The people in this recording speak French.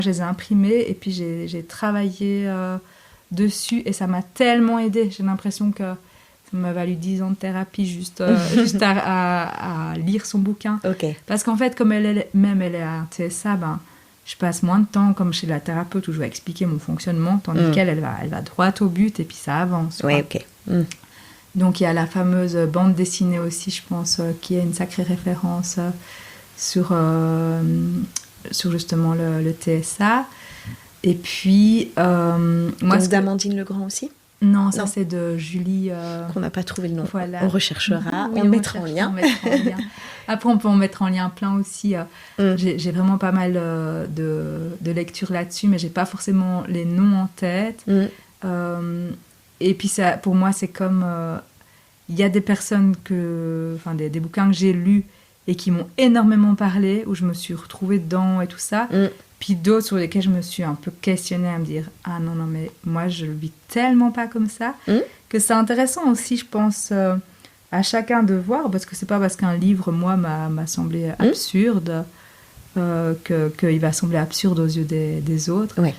Je les ai imprimés et puis j'ai travaillé dessus et ça m'a tellement aidée. J'ai l'impression que ça m'a valu 10 ans de thérapie juste à lire son bouquin. Okay. Parce qu'en fait, comme elle est à TSA, je passe moins de temps comme chez la thérapeute où je vais expliquer mon fonctionnement, tandis qu'elle va droit au but et puis ça avance. Oui, ok. Donc il y a la fameuse bande dessinée aussi, je pense, qui est une sacrée référence sur justement le TSA. Et puis... moi, donc d'Amandine Legrand aussi ? Non, ça c'est de Julie... Qu'on n'a pas trouvé le nom. Voilà. On recherchera, oui, on mettra en lien. Après, on peut en mettre en lien plein aussi. J'ai vraiment pas mal de lectures là-dessus, mais j'ai pas forcément les noms en tête. Et puis, ça, pour moi, c'est comme... Il y a des personnes des bouquins que j'ai lus et qui m'ont énormément parlé, où je me suis retrouvée dedans et tout ça. Puis d'autres sur lesquels je me suis un peu questionnée à me dire « Ah non, mais moi, je le vis tellement pas comme ça. » Que c'est intéressant aussi, je pense, à chacun de voir, parce que c'est pas parce qu'un livre, moi, m'a semblé absurde qu'il va sembler absurde aux yeux des autres. Ouais.